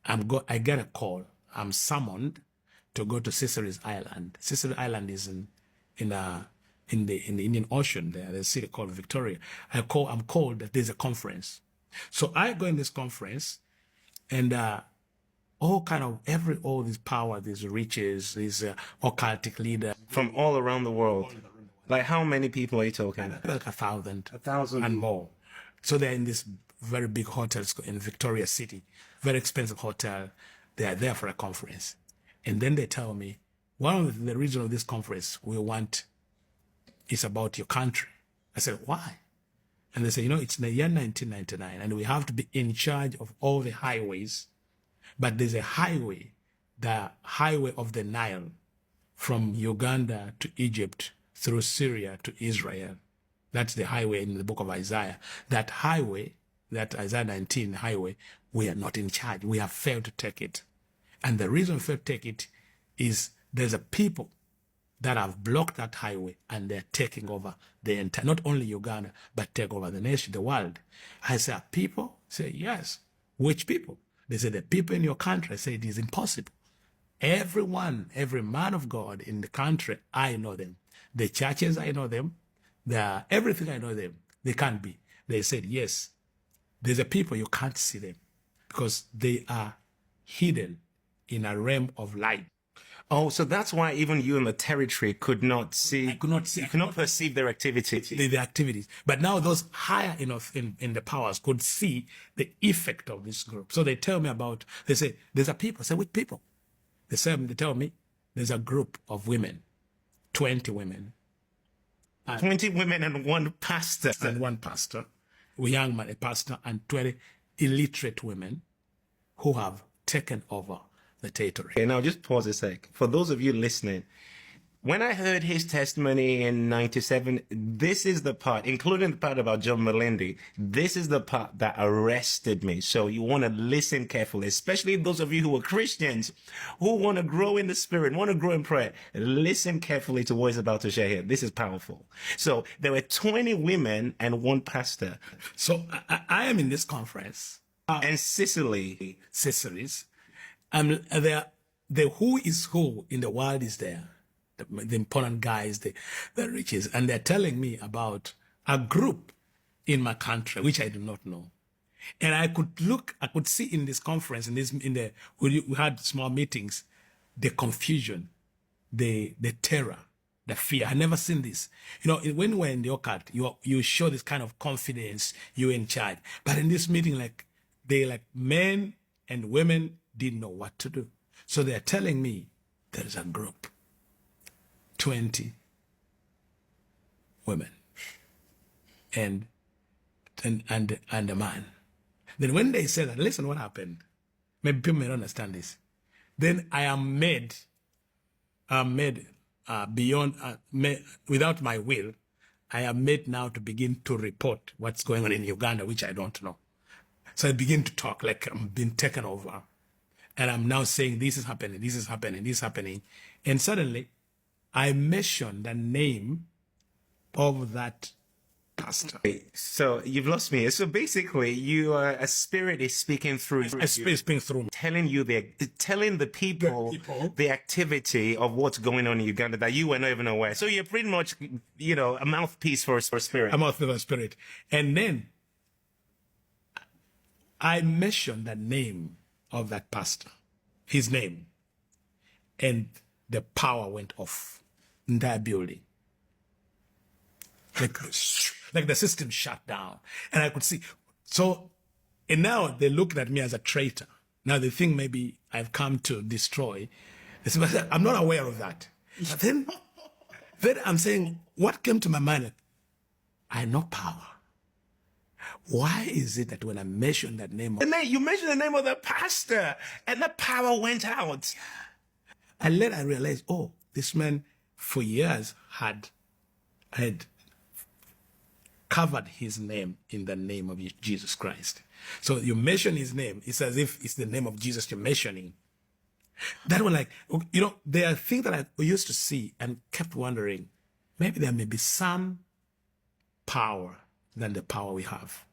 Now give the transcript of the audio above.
I get a call. I'm summoned to go to Sicily's Island. Sicily Island is in the Indian Ocean there. There's a city called Victoria. I'm called that there's a conference. So I go in this conference, and all these power, these riches, these occultic leaders From all around the world. Like, how many people are you talking? like 1,000. 1,000 and more. So they're in this very big hotel in Victoria City, very expensive hotel. They are there for a conference. And then they tell me, one of the reason of this conference is about your country. I said, why? And they say, it's in the year 1999 and we have to be in charge of all the highways. But there's a highway, the highway of the Nile, from Uganda to Egypt, through Syria to Israel. That's the highway in the book of Isaiah. That highway, that Isaiah 19 highway, we are not in charge. We have failed to take it. And the reason we failed to take it is there's a people that have blocked that highway and they're taking over the entire, not only Uganda, but take over the nation, the world. I say, people? Say, yes. Which people? They say, the people in your country. I say, it is impossible. Everyone, every man of God in the country, I know them. The churches, I know them. Everything, I know them. They can't be. They said, yes, there's a people, you can't see them because they are hidden in a realm of light. Oh, so that's why even you in the territory could not see. I could not see. You could not perceive their activity. The activities. But now those higher enough in the powers could see the effect of this group. So they tell me they say, there's a people. I say, which people? They tell me there's a group of women, 20 women. 20 women and one pastor. And one pastor, a young man, a pastor, and 20 illiterate women who have taken over the territory. Okay, now just pause a sec. For those of you listening, when I heard his testimony in 97, this is the part, including the part about John Malindi, this is the part that arrested me. So you want to listen carefully, especially those of you who are Christians, who want to grow in the spirit, want to grow in prayer. Listen carefully to what he's about to share here. This is powerful. So there were 20 women and one pastor. So I am in this conference. And Sicily's. The who is who in the world is there. The important guys, the riches, and they're telling me about a group in my country which I do not know. And I could see in this conference, we had small meetings, the confusion, the terror, the fear. I never seen this. When we're in the occult, you show this kind of confidence, you're in charge. But in this meeting, men and women didn't know what to do. So they're telling me there's a group. 20 women and a man. Then when they say that, listen, what happened? Maybe people may not understand this. Then I am made without my will. I am made now to begin to report what's going on in Uganda, which I don't know. So I begin to talk like I'm being taken over. And I'm now saying, this is happening, this is happening, this is happening. And suddenly, I mentioned the name of that pastor. So you've lost me. So basically, a spirit is speaking through you. A spirit is speaking through me. Telling the people the activity of what's going on in Uganda that you were not even aware. So you're pretty much, a mouthpiece for a spirit. A mouthpiece for a spirit. And then I mentioned the name of that pastor, his name, and the power went off in that building. Like the system shut down. And I could see. So, and now they looked at me as a traitor. Now they think maybe I've come to destroy. They say, but I'm not aware of that. But then I'm saying, what came to my mind? I know power. Why is it that when I mention that name, you mentioned the name of the pastor, and the power went out? And then I realized, this man for years had covered his name in the name of Jesus Christ. So you mention his name, it's as if it's the name of Jesus you're mentioning. That was there are things that I used to see and kept wondering, maybe there may be some power than the power we have.